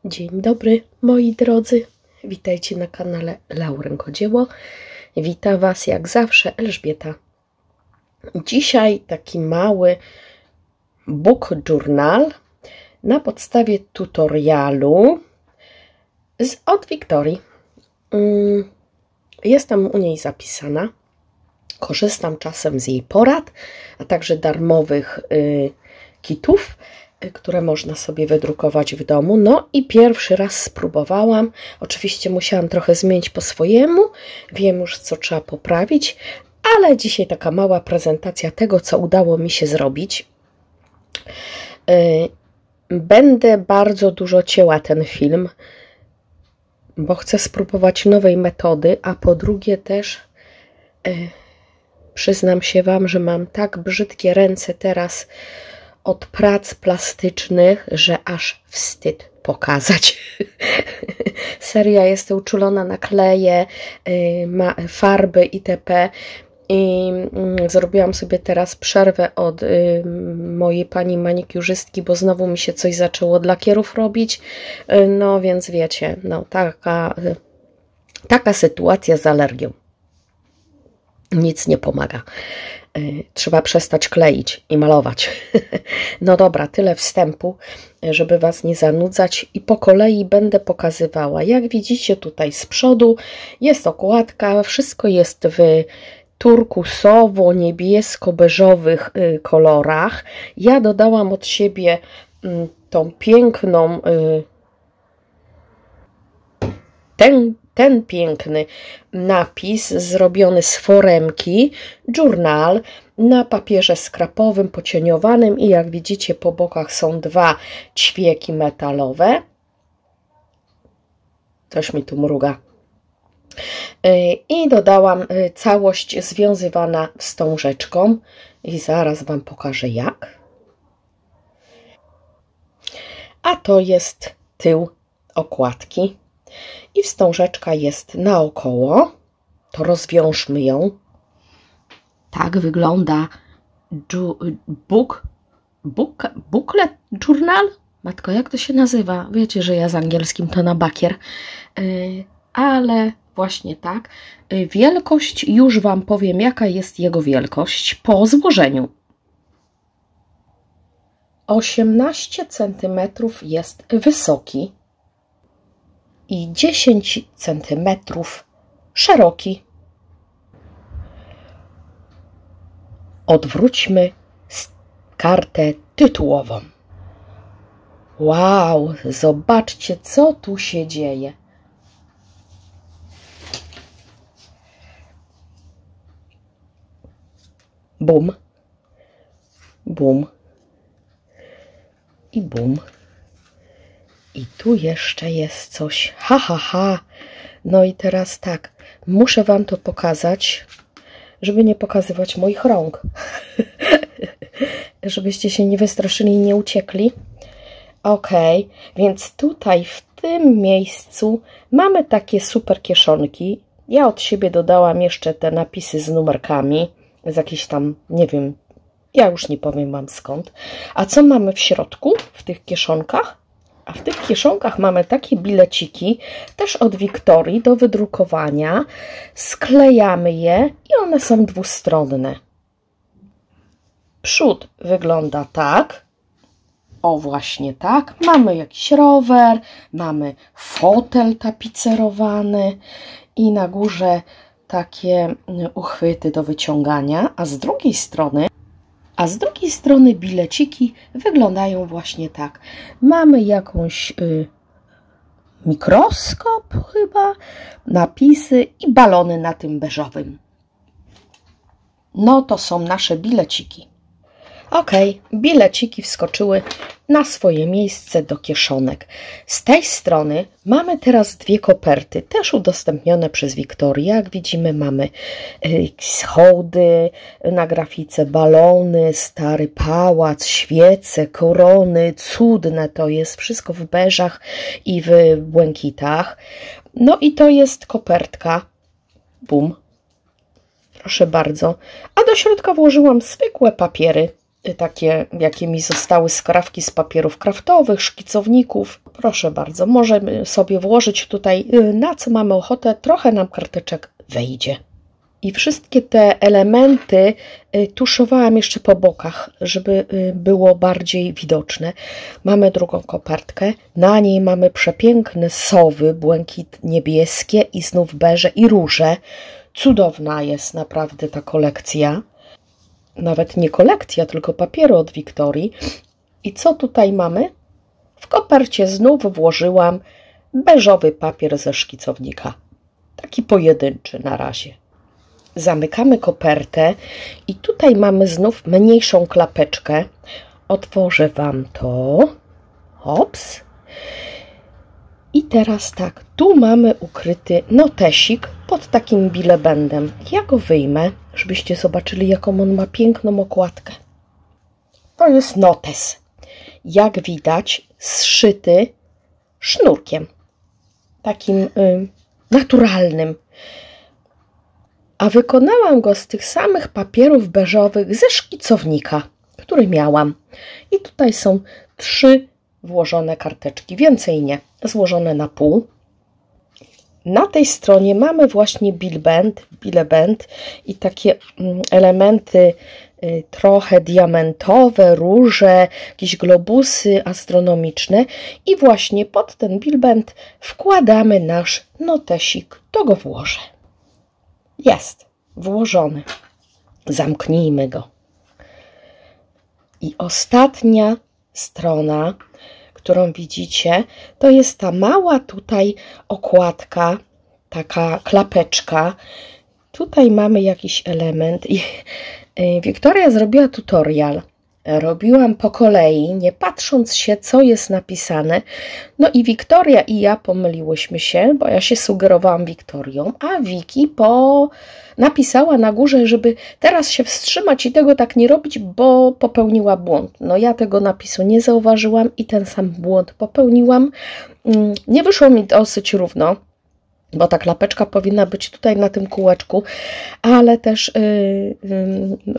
Dzień dobry moi drodzy, witajcie na kanale Laurynkodzieło. Witam Was jak zawsze Elżbieta. Dzisiaj taki mały book journal na podstawie tutorialu od Wiktorii. Jestem u niej zapisana, korzystam czasem z jej porad, a także darmowych kitów, które można sobie wydrukować w domu. No i pierwszy raz spróbowałam. Oczywiście musiałam trochę zmienić po swojemu. Wiem już, co trzeba poprawić, ale dzisiaj taka mała prezentacja tego, co udało mi się zrobić. Będę bardzo dużo cięła ten film, bo chcę spróbować nowej metody, a po drugie też przyznam się Wam, że mam tak brzydkie ręce teraz od prac plastycznych, że aż wstyd pokazać. Seria, jestem uczulona na kleje, farby itp. I zrobiłam sobie teraz przerwę od mojej pani manikiurzystki, bo znowu mi się coś zaczęło od lakierów robić. No więc wiecie, no taka sytuacja z alergią. Nic nie pomaga. Trzeba przestać kleić i malować. No dobra, tyle wstępu, żeby Was nie zanudzać i po kolei będę pokazywała. Jak widzicie tutaj z przodu jest okładka, wszystko jest w turkusowo-niebiesko-beżowych kolorach. Ja dodałam od siebie tą piękną, ten piękny napis zrobiony z foremki, journal na papierze skrapowym, pocieniowanym i jak widzicie po bokach są dwa ćwieki metalowe. Coś mi tu mruga. I dodałam całość związywana wstążeczką i zaraz Wam pokażę jak. A to jest tył okładki. I wstążeczka jest naokoło. To rozwiążmy ją. Tak wygląda booklet journal. Matko, jak to się nazywa? Wiecie, że ja z angielskim to na bakier. Ale właśnie tak. Wielkość, już Wam powiem, jaka jest jego wielkość po złożeniu. 18 cm jest wysoki i 10 cm szeroki. Odwróćmy kartę tytułową. Wow, zobaczcie, co tu się dzieje. Bum, bum i bum. I tu jeszcze jest coś. Ha, ha, ha. No i teraz tak. Muszę Wam to pokazać, żeby nie pokazywać moich rąk. Żebyście się nie wystraszyli i nie uciekli. Ok, więc tutaj w tym miejscu mamy takie super kieszonki. Ja od siebie dodałam jeszcze te napisy z numerkami. Z jakichś tam, nie wiem, ja już nie powiem Wam skąd. A co mamy w środku, w tych kieszonkach? A w tych kieszonkach mamy takie bileciki, też od Wiktorii, do wydrukowania. Sklejamy je i one są dwustronne. Przód wygląda tak. O, właśnie tak. Mamy jakiś rower, mamy fotel tapicerowany i na górze takie uchwyty do wyciągania, a z drugiej strony bileciki wyglądają właśnie tak. Mamy jakąś mikroskop chyba, napisy i balony na tym beżowym. No to są nasze bileciki. Ok, bileciki wskoczyły na swoje miejsce do kieszonek. Z tej strony mamy teraz dwie koperty, też udostępnione przez Wiktorię. Jak widzimy, mamy hołdy na grafice, balony, stary pałac, świece, korony, cudne to jest, wszystko w beżach i w błękitach. No i to jest kopertka, bum, proszę bardzo, a do środka włożyłam zwykłe papiery takie, jakie mi zostały skrawki z papierów kraftowych, szkicowników. Proszę bardzo, możemy sobie włożyć tutaj, na co mamy ochotę, trochę nam karteczek wejdzie. I wszystkie te elementy tuszowałam jeszcze po bokach, żeby było bardziej widoczne. Mamy drugą kopertkę, na niej mamy przepiękne sowy, błękit niebieskie i znów beże i róże. Cudowna jest naprawdę ta kolekcja. Nawet nie kolekcja, tylko papiery od Wiktorii. I co tutaj mamy? W kopercie znów włożyłam beżowy papier ze szkicownika. Taki pojedynczy na razie. Zamykamy kopertę i tutaj mamy znów mniejszą klapeczkę. Otworzę Wam to. Hops. I teraz tak, tu mamy ukryty notesik pod takim bilebendem. Ja go wyjmę, żebyście zobaczyli, jaką on ma piękną okładkę. To jest notes. Jak widać, zszyty sznurkiem. Takim naturalnym. A wykonałam go z tych samych papierów beżowych ze szkicownika, który miałam. I tutaj są 3 włożone karteczki, więcej nie, złożone na pół. Na tej stronie mamy właśnie bilebend i takie elementy trochę diamentowe, róże, jakieś globusy astronomiczne i właśnie pod ten bilbend wkładamy nasz notesik, to go włożę. Jest włożony. Zamknijmy go. I ostatnia strona, którą widzicie, to jest ta mała tutaj okładka, taka klapeczka. Tutaj mamy jakiś element i Wiktoria zrobiła tutorial. Robiłam po kolei, nie patrząc się, co jest napisane. No i Wiktoria i ja pomyliłyśmy się, bo ja się sugerowałam Wiktorią, a Wiki napisała na górze, żeby teraz się wstrzymać i tego tak nie robić, bo popełniła błąd. No ja tego napisu nie zauważyłam i ten sam błąd popełniłam. Nie wyszło mi dosyć równo, bo ta klapeczka powinna być tutaj na tym kółeczku, ale też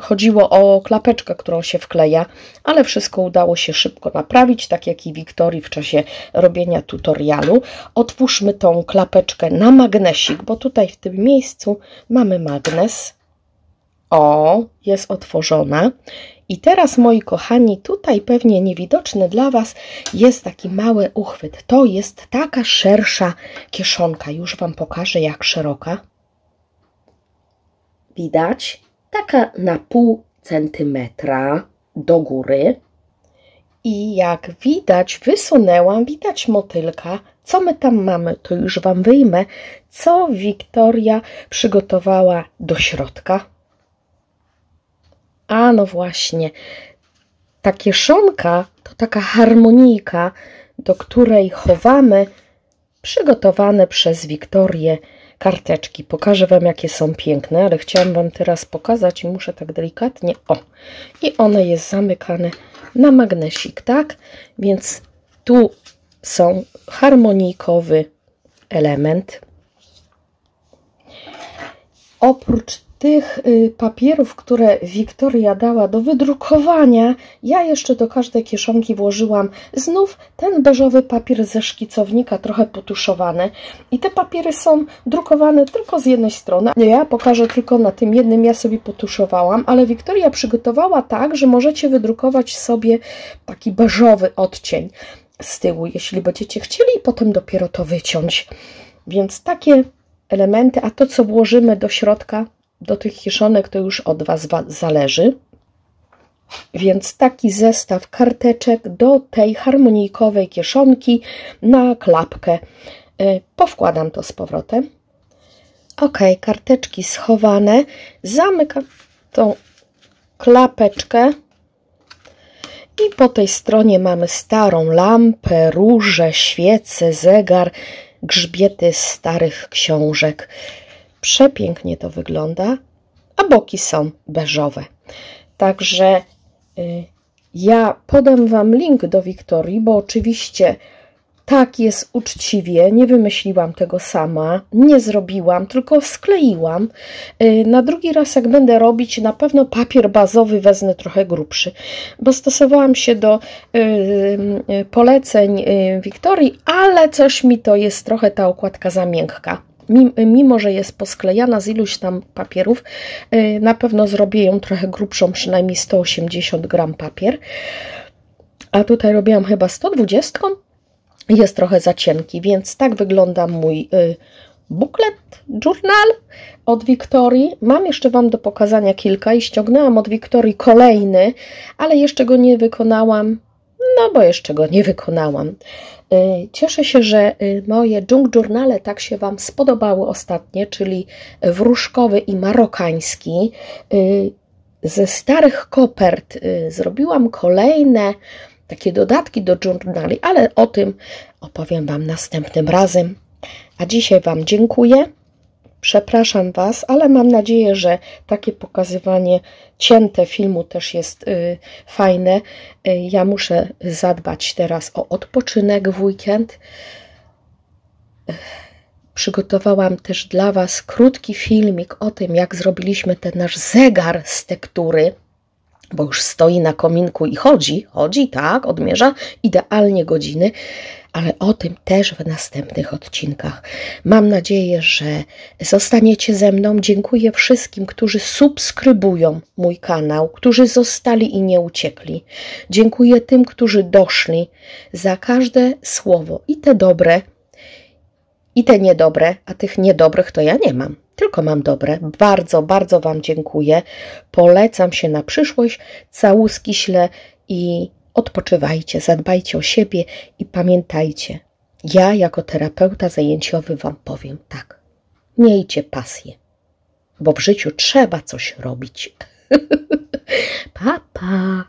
chodziło o klapeczkę, którą się wkleja, ale wszystko udało się szybko naprawić, tak jak i Wiktorii w czasie robienia tutorialu. Otwórzmy tą klapeczkę na magnesik, bo tutaj w tym miejscu mamy magnes. O, jest otworzona. I teraz, moi kochani, tutaj pewnie niewidoczny dla Was jest taki mały uchwyt. To jest taka szersza kieszonka. Już Wam pokażę, jak szeroka. Widać? Taka na 0,5 centymetra do góry. I jak widać, wysunęłam, widać motylka. Co my tam mamy? To już Wam wyjmę, co Wiktoria przygotowała do środka. A no właśnie, ta kieszonka to taka harmonijka, do której chowamy przygotowane przez Wiktorię karteczki. Pokażę Wam, jakie są piękne, ale chciałam Wam teraz pokazać i muszę tak delikatnie, o, i one jest zamykane na magnesik, tak? Więc tu są harmonijkowy element. Oprócz tych papierów, które Wiktoria dała do wydrukowania, ja jeszcze do każdej kieszonki włożyłam znów ten beżowy papier ze szkicownika, trochę potuszowany. I te papiery są drukowane tylko z jednej strony. Ja pokażę tylko na tym jednym, ja sobie potuszowałam, ale Wiktoria przygotowała tak, że możecie wydrukować sobie taki beżowy odcień z tyłu, jeśli będziecie chcieli, i potem dopiero to wyciąć. Więc takie elementy, a to, co włożymy do środka, do tych kieszonek, to już od Was zależy. Więc taki zestaw karteczek do tej harmonijkowej kieszonki na klapkę. Powkładam to z powrotem. Ok, karteczki schowane. Zamykam tą klapeczkę. I po tej stronie mamy starą lampę, róże, świece, zegar, grzbiety starych książek. Przepięknie to wygląda, a boki są beżowe. Także ja podam Wam link do Wiktorii, bo oczywiście Tak, jest uczciwie, nie wymyśliłam tego sama, nie zrobiłam, tylko skleiłam. Na drugi raz, jak będę robić, na pewno papier bazowy wezmę trochę grubszy, bo stosowałam się do poleceń Wiktorii, ale coś mi to jest trochę ta okładka za miękka. Mimo że jest posklejana z iluś tam papierów, na pewno zrobię ją trochę grubszą, przynajmniej 180 gram papier. A tutaj robiłam chyba 120. Jest trochę za cienki, więc tak wygląda mój booklet, journal od Wiktorii. Mam jeszcze Wam do pokazania kilka i ściągnęłam od Wiktorii kolejny, ale jeszcze go nie wykonałam, no bo jeszcze go nie wykonałam. Cieszę się, że moje junk journale tak się Wam spodobały ostatnie, czyli wróżkowy i marokański. Ze starych kopert zrobiłam kolejne takie dodatki do journali, ale o tym opowiem Wam następnym razem. A dzisiaj Wam dziękuję. Przepraszam Was, ale mam nadzieję, że takie pokazywanie cięte filmu też jest fajne. Ja muszę zadbać teraz o odpoczynek w weekend. Przygotowałam też dla Was krótki filmik o tym, jak zrobiliśmy ten nasz zegar z tektury, bo już stoi na kominku i chodzi, tak, odmierza idealnie godziny, ale o tym też w następnych odcinkach. Mam nadzieję, że zostaniecie ze mną. Dziękuję wszystkim, którzy subskrybują mój kanał, którzy zostali i nie uciekli. Dziękuję tym, którzy doszli za każde słowo, i te dobre, i te niedobre, a tych niedobrych to ja nie mam. Tylko mam dobre. Bardzo, bardzo Wam dziękuję. Polecam się na przyszłość. Całuski ślę i odpoczywajcie, zadbajcie o siebie i pamiętajcie, ja jako terapeuta zajęciowy Wam powiem tak. Miejcie pasję, bo w życiu trzeba coś robić. Pa, pa.